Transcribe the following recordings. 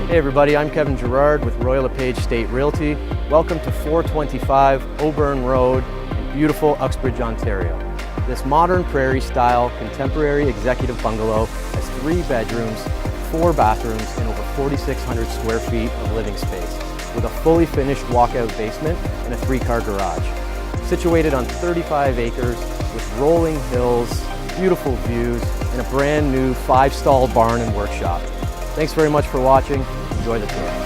Hey everybody, I'm Kevin Girard with Royal LePage State Realty. Welcome to 425 Auburn Road in beautiful Uxbridge, Ontario. This modern prairie style contemporary executive bungalow has 3 bedrooms, 4 bathrooms, and over 4,600 square feet of living space, with a fully finished walkout basement and a 3-car garage. Situated on 35 acres with rolling hills, beautiful views, and a brand new 5-stall barn and workshop. Thanks very much for watching. Enjoy the tour.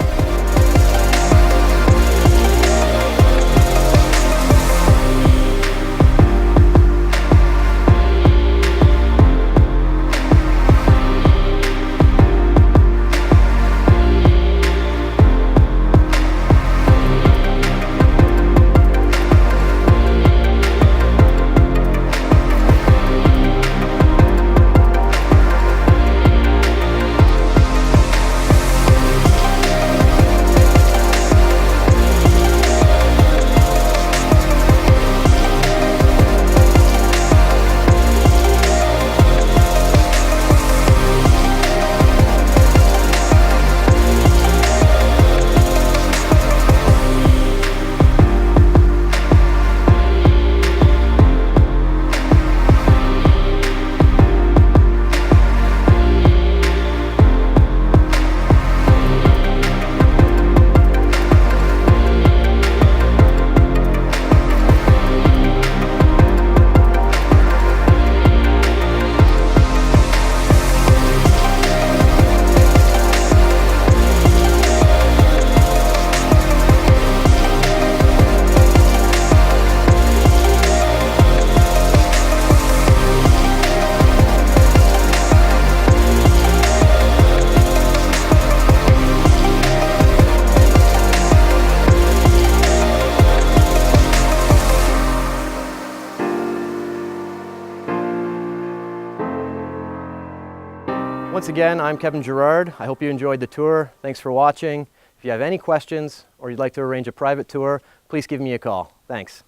Once again, I'm Kevin Girard. I hope you enjoyed the tour. Thanks for watching. If you have any questions or you'd like to arrange a private tour, please give me a call. Thanks.